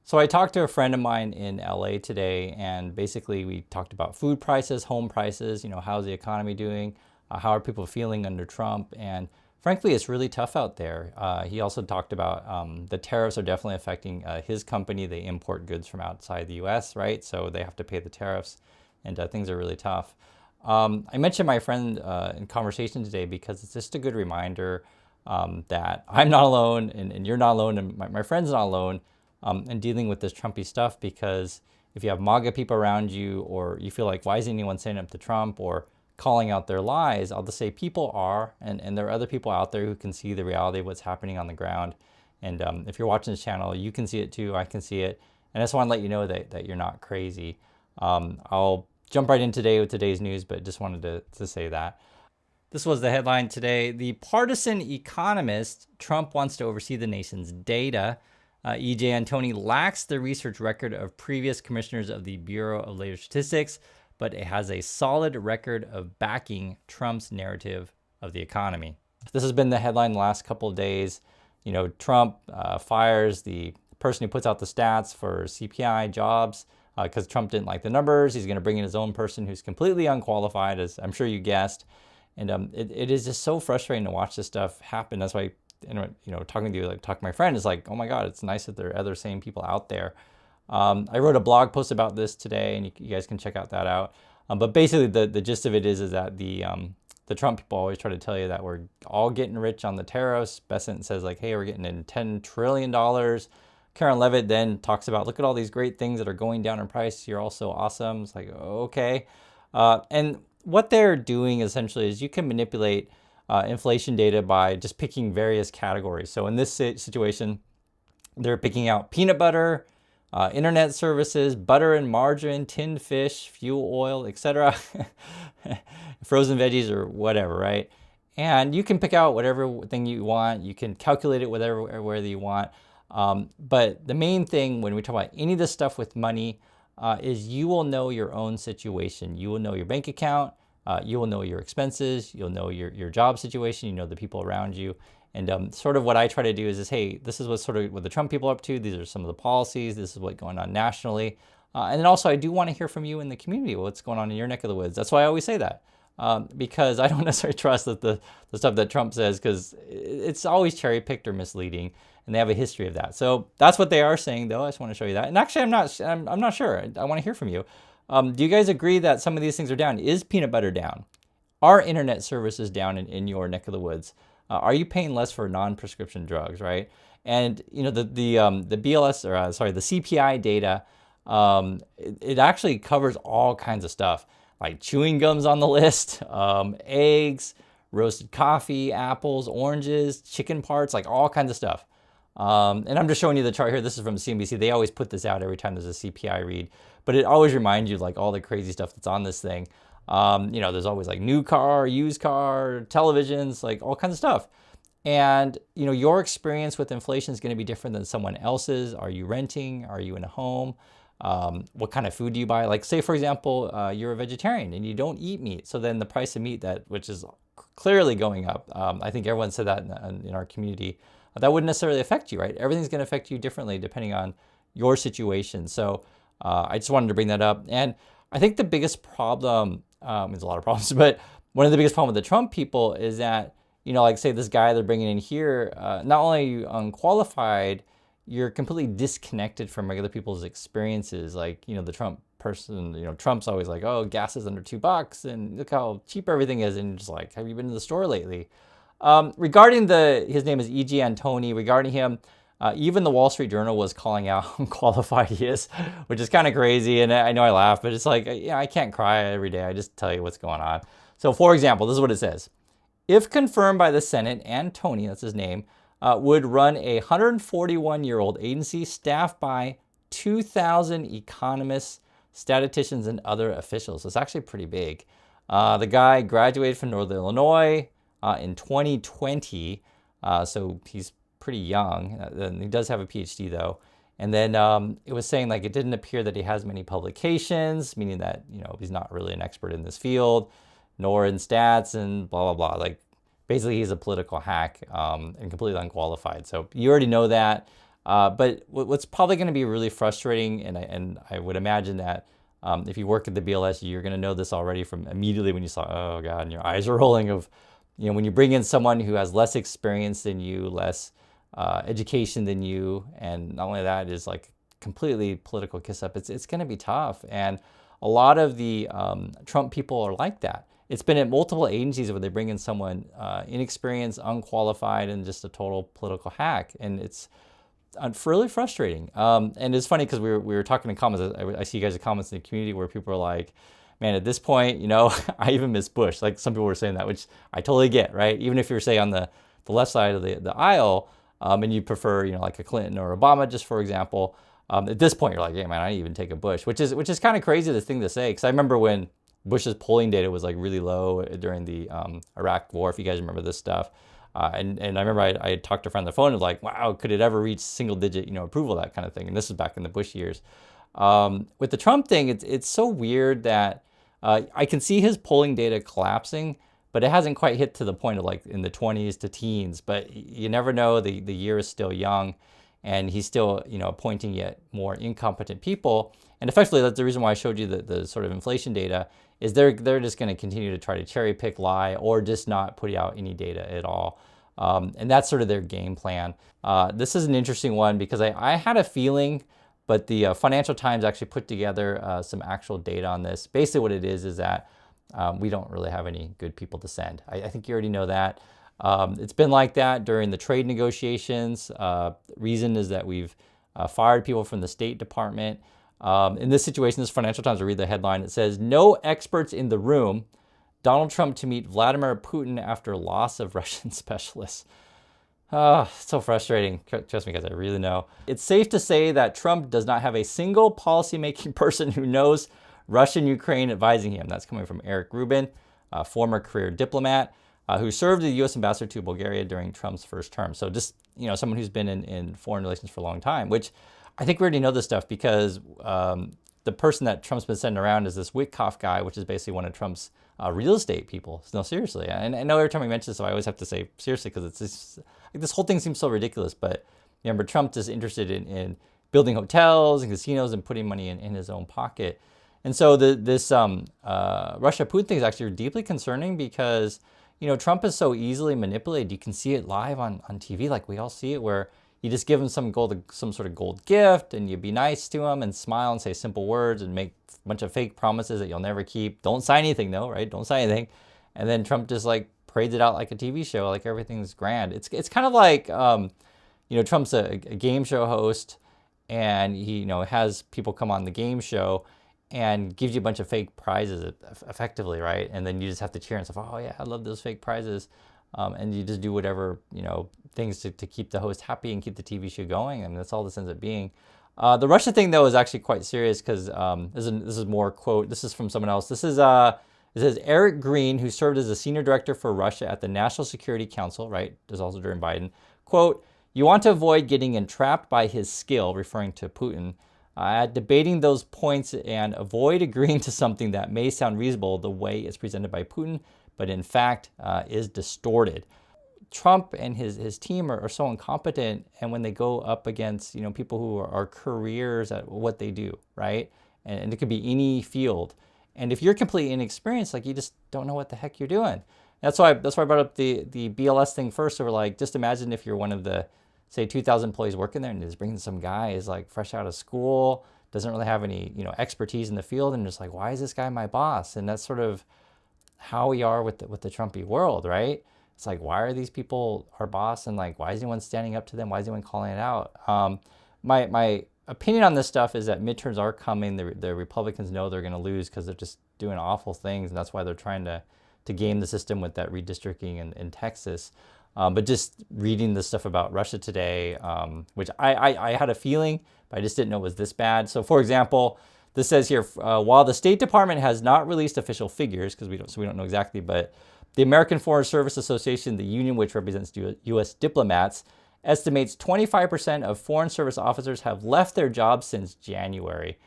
So I talked to a friend of mine in LA today, and basically we talked about food prices, home prices, how's the economy doing? How are people feeling under Trump? And frankly, it's really tough out there. He also talked about the tariffs are definitely affecting his company. They import goods from outside the US, right? So they have to pay the tariffs, and things are really tough. I mentioned my friend in conversation today because it's just a good reminder that I'm not alone, and you're not alone, and my friend's not alone in dealing with this Trumpy stuff. Because if you have MAGA people around you, or you feel like, why isn't anyone standing up to Trump or calling out their lies, I'll just say people are, and there are other people out there who can see the reality of what's happening on the ground. And if you're watching this channel, you can see it too, I can see it. And I just want to let you know that you're not crazy. I'll jump right in today with today's news, but just wanted to say that. This was the headline today. The partisan economist, Trump wants to oversee the nation's data. E.J. Antoni lacks the research record of previous commissioners of the Bureau of Labor Statistics, but it has a solid record of backing Trump's narrative of the economy. This has been the headline the last couple of days. Trump fires the person who puts out the stats for CPI jobs because Trump didn't like the numbers. He's going to bring in his own person who's completely unqualified, as I'm sure you guessed. And it is just so frustrating to watch this stuff happen. That's why, talking to you, talking to my friend, is like, oh my God, it's nice that there are other sane people out there. I wrote a blog post about this today, and you guys can check that out. But basically, the gist of it is that the Trump people always try to tell you that we're all getting rich on the tariffs. Bessent says hey, we're getting in $10 trillion. Karen Levitt then talks about, look at all these great things that are going down in price. You're all so awesome. It's like, okay. And what they're doing essentially is you can manipulate inflation data by just picking various categories. So in this situation, they're picking out peanut butter, internet services, butter and margarine, tinned fish, fuel oil, etc., frozen veggies or whatever, right? And you can pick out whatever thing you want. You can calculate it whether you want. But the main thing when we talk about any of this stuff with money is you will know your own situation. You will know your bank account. You will know your expenses. You'll know your job situation. You know the people around you. And sort of what I try to do is hey, this is what the Trump people are up to. These are some of the policies. This is what's going on nationally. And then also I do want to hear from you in the community, what's going on in your neck of the woods. That's why I always say that. Because I don't necessarily trust that the stuff that Trump says, because it's always cherry picked or misleading, and they have a history of that. So that's what they are saying, though. I just want to show you that. And actually, I'm not sure. I want to hear from you. Do you guys agree that some of these things are down? Is peanut butter down? Are internet services down in your neck of the woods? Are you paying less for non-prescription drugs, right? And the BLS the CPI data, it actually covers all kinds of stuff. Like chewing gums on the list, eggs, roasted coffee, apples, oranges, chicken parts, like all kinds of stuff. And I'm just showing you the chart here. This is from CNBC. They always put this out every time there's a CPI read, but it always reminds you all the crazy stuff that's on this thing. There's always new car, used car, televisions, all kinds of stuff. And, your experience with inflation is going to be different than someone else's. Are you renting? Are you in a home? What kind of food do you buy? Say, for example, you're a vegetarian and you don't eat meat. So then the price of meat, which is clearly going up. I think everyone said that in our community. That wouldn't necessarily affect you, right? Everything's going to affect you differently depending on your situation. So I just wanted to bring that up. And I think the biggest problem, there's a lot of problems, but one of the biggest problems with the Trump people is that, say this guy they're bringing in here, not only are you unqualified, you're completely disconnected from regular people's experiences. The Trump person, Trump's always oh, gas is under $2 and look how cheap everything is. And just have you been to the store lately? Regarding his name is E.J. Antoni, regarding him, even the Wall Street Journal was calling out how unqualified he is, which is kind of crazy. And I know I laugh, but it's I can't cry every day. I just tell you what's going on. So for example, this is what it says. If confirmed by the Senate, Antoni, that's his name, would run a 141-year-old agency staffed by 2,000 economists, statisticians, and other officials. So it's actually pretty big. The guy graduated from Northern Illinois in 2020, so he's pretty young. And he does have a PhD, though. And then it was saying it didn't appear that he has many publications, meaning that he's not really an expert in this field, nor in stats and blah, blah, blah. Basically, he's a political hack and completely unqualified. So you already know that. But what's probably going to be really frustrating, and I would imagine that if you work at the BLS, you're going to know this already from immediately when you saw, oh God, and your eyes are rolling of, when you bring in someone who has less experience than you, less education than you, and not only that, is like completely political kiss up, it's going to be tough. And a lot of the Trump people are like that. It's been at multiple agencies where they bring in someone inexperienced, unqualified, and just a total political hack. And it's really frustrating. And it's funny because we were talking in comments. I see you guys' comments in the community where people are like, man, at this point, I even miss Bush. Like some people were saying that, which I totally get, right? Even if you're, say, on the left side of the aisle, and you prefer, like a Clinton or Obama, just for example, at this point, you're like, yeah, man, I didn't even take a Bush, which is kind of crazy, this thing to say. Because I remember when Bush's polling data was like really low during the Iraq War, if you guys remember this stuff. And I remember I talked to a friend on the phone and was like, wow, could it ever reach single digit, approval, that kind of thing. And this is back in the Bush years. With the Trump thing, it's so weird that I can see his polling data collapsing, but it hasn't quite hit to the point of like in the 20s to teens. But you never know. The year is still young, and he's still appointing yet more incompetent people. And effectively, that's the reason why I showed you the sort of inflation data. Is they're just going to continue to try to cherry pick, lie, or just not put out any data at all. And that's sort of their game plan. This is an interesting one because I had a feeling, but the Financial Times actually put together some actual data on this. Basically what it is that we don't really have any good people to send. I think you already know that. It's been like that during the trade negotiations. Reason is that we've fired people from the State Department. In this situation, this Financial Times, I read the headline. It says, "No experts in the room. Donald Trump to meet Vladimir Putin after loss of Russian specialists." Oh, so frustrating. Trust me, guys, I really know. It's safe to say that Trump does not have a single policymaking person who knows Russia and Ukraine advising him. That's coming from Eric Rubin, a former career diplomat who served as the U.S. ambassador to Bulgaria during Trump's first term. So just, someone who's been in foreign relations for a long time, which I think we already know this stuff because the person that Trump's been sending around is this Witkoff guy, which is basically one of Trump's real estate people. No, seriously. And I know every time we mention this, so I always have to say seriously because it's just, like, this whole thing seems so ridiculous. But remember, Trump is interested in building hotels and casinos and putting money in his own pocket. And so this Russia-Putin thing is actually deeply concerning because, Trump is so easily manipulated. You can see it live on TV, like we all see it, where you just give him some sort of gold gift, and you be nice to him and smile and say simple words and make a bunch of fake promises that you'll never keep. Don't sign anything though, right? Don't sign anything. And then Trump just like parades it out like a TV show, like everything's grand. It's kind of like, Trump's a game show host, and he, has people come on the game show and gives you a bunch of fake prizes effectively, right? And then you just have to cheer and stuff. Oh yeah, I love those fake prizes. And you just do whatever, things to keep the host happy and keep the TV show going. And that's all this ends up being. The Russia thing, though, is actually quite serious because this is more quote. This is from someone else. This is, it says Eric Green, who served as a senior director for Russia at the National Security Council, right? This is also during Biden. Quote, "You want to avoid getting entrapped by his skill," referring to Putin, "at debating those points and avoid agreeing to something that may sound reasonable the way it's presented by Putin, but in fact is distorted." Trump and his team are so incompetent, and when they go up against people who are careers at what they do, right? And it could be any field. And if you're completely inexperienced, like you just don't know what the heck you're doing. That's why I brought up the BLS thing first. So we're like, just imagine if you're one of the, say, 2,000 employees working there, and just bringing some guy is like fresh out of school, doesn't really have any expertise in the field, and just like, why is this guy my boss? And that's sort of how we are with the Trumpy world, right? It's like, why are these people our boss? And like, why is anyone standing up to them? Why is anyone calling it out? My opinion on this stuff is that midterms are coming. The Republicans know they're going to lose because they're just doing awful things. And that's why they're trying to game the system with that redistricting in Texas. But just reading the stuff about Russia today, which I had a feeling, but I just didn't know it was this bad. So for example, this says here, while the State Department has not released official figures, because we don't know exactly, but the American Foreign Service Association, the union which represents U.S. diplomats, estimates 25% of Foreign Service officers have left their jobs since January.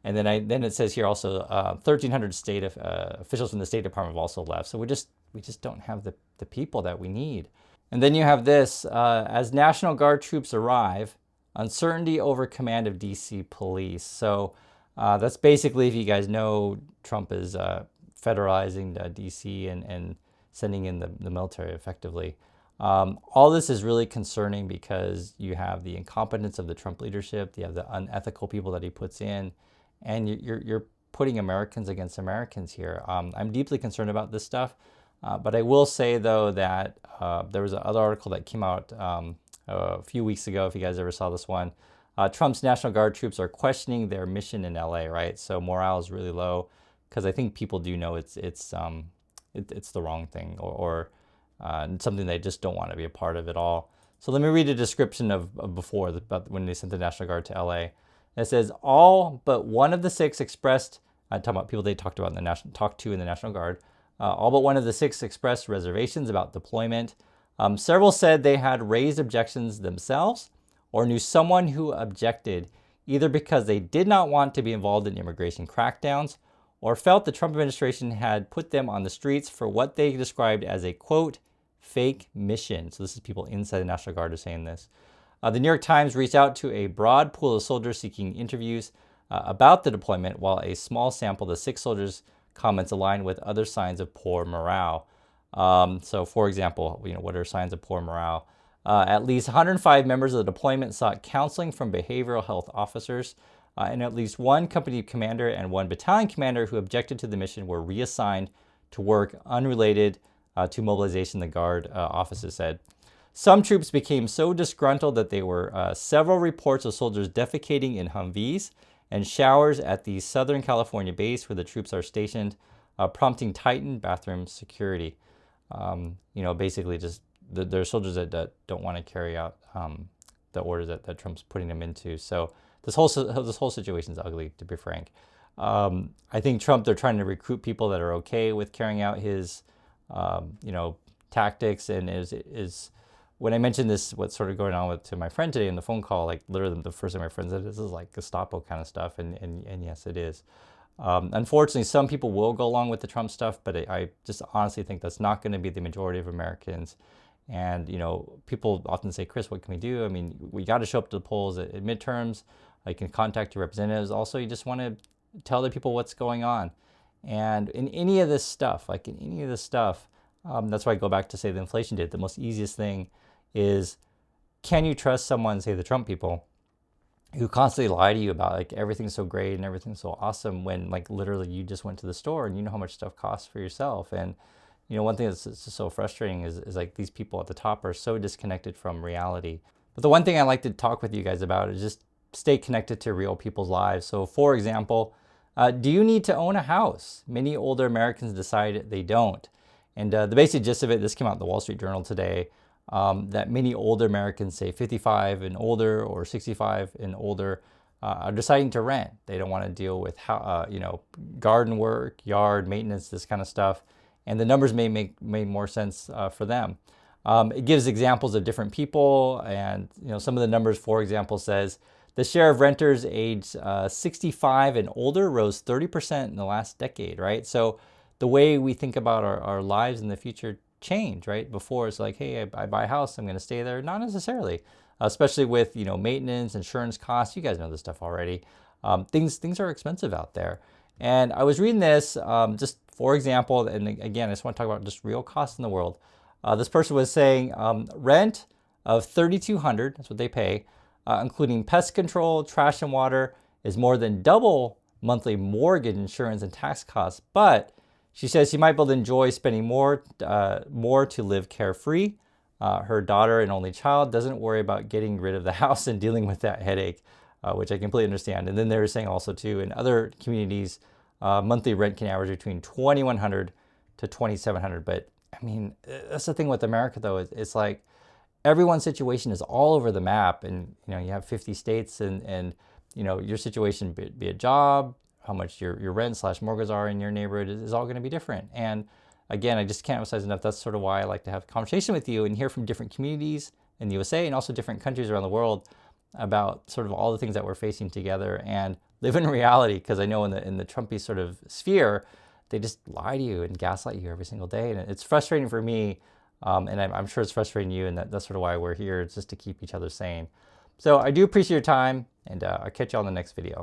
And then it says here also 1,300 state officials from the State Department have also left. So we just don't have the people that we need. And then you have this, as National Guard troops arrive, uncertainty over command of DC police. So that's basically, if you guys know, Trump is federalizing DC and sending in the military effectively. All this is really concerning because you have the incompetence of the Trump leadership, you have the unethical people that he puts in, and you're putting Americans against Americans here. I'm deeply concerned about this stuff, but I will say, though, that there was another article that came out a few weeks ago, if you guys ever saw this one. Trump's National Guard troops are questioning their mission in LA, right? So morale is really low because I think people do know it's the wrong thing, or something they just don't want to be a part of at all. So let me read a description of before, about when they sent the National Guard to LA. It says, all but one of the 6 expressed, talking about people they talked to in the National Guard, all but one of the 6 expressed reservations about deployment. Several said they had raised objections themselves or knew someone who objected, either because they did not want to be involved in immigration crackdowns or felt the Trump administration had put them on the streets for what they described as a, quote, fake mission. So this is people inside the National Guard are saying this. The New York Times reached out to a broad pool of soldiers seeking interviews about the deployment, while a small sample of the 6 soldiers' comments aligned with other signs of poor morale. So, for example, what are signs of poor morale? At least 105 members of the deployment sought counseling from behavioral health officers, and at least one company commander and one battalion commander who objected to the mission were reassigned to work unrelated to mobilization, the Guard officers said. Some troops became so disgruntled that there were several reports of soldiers defecating in Humvees and showers at the Southern California base where the troops are stationed, prompting tightened bathroom security. Basically just there are soldiers that don't want to carry out the orders that Trump's putting them into. So this whole situation is ugly, to be frank. I think they're trying to recruit people that are okay with carrying out his tactics, and is when I mentioned this, what's sort of going on to my friend today in the phone call, like literally the first thing my friend said, this is like Gestapo kind of stuff, and yes, it is. Unfortunately, some people will go along with the Trump stuff, but I just honestly think that's not going to be the majority of Americans. And, people often say, Chris, what can we do? I mean, we got to show up to the polls at midterms. You can contact your representatives. Also, you just want to tell the people what's going on. And in any of this stuff, that's why I go back to say the inflation data. The most easiest thing is, can you trust someone, say the Trump people, who constantly lie to you about like everything's so great and everything's so awesome, when like literally you just went to the store and you know how much stuff costs for yourself. And one thing that's just so frustrating is like these people at the top are so disconnected from reality. But the one thing I like to talk with you guys about is just stay connected to real people's lives. So for example, do you need to own a house? Many older Americans decide they don't. And the basic gist of it, this came out in the Wall Street Journal today, that many older Americans, say 55 and older or 65 and older, are deciding to rent. They don't want to deal with garden work, yard maintenance, this kind of stuff. And the numbers may make more sense for them. It gives examples of different people, and some of the numbers, for example, says the share of renters aged 65 and older rose 30% in the last decade, right? So the way we think about our lives in the future change, right? Before it's like, hey, I buy a house, I'm going to stay there. Not necessarily, especially with maintenance, insurance costs. You guys know this stuff already. Things are expensive out there. And I was reading this just for example, and again, I just want to talk about just real costs in the world. This person was saying rent of $3,200, that's what they pay, including pest control, trash and water, is more than double monthly mortgage, insurance, and tax costs. But she says she might be able to enjoy spending more to live carefree. Her daughter and only child doesn't worry about getting rid of the house and dealing with that headache, which I completely understand. And then they were saying also too, in other communities, monthly rent can average between $2,100 to $2,700. But I mean, that's the thing with America though, it's like everyone's situation is all over the map, and you have 50 states, and your situation, be a job, how much your rent / mortgages are in your neighborhood is all going to be different. And again, I just can't emphasize enough, that's sort of why I like to have a conversation with you and hear from different communities in the USA and also different countries around the world about sort of all the things that we're facing together and live in reality. Because I know in the Trumpy sort of sphere, they just lie to you and gaslight you every single day. And it's frustrating for me, and I'm sure it's frustrating you, and that's sort of why we're here, it's just to keep each other sane. So I do appreciate your time, and I'll catch you on the next video.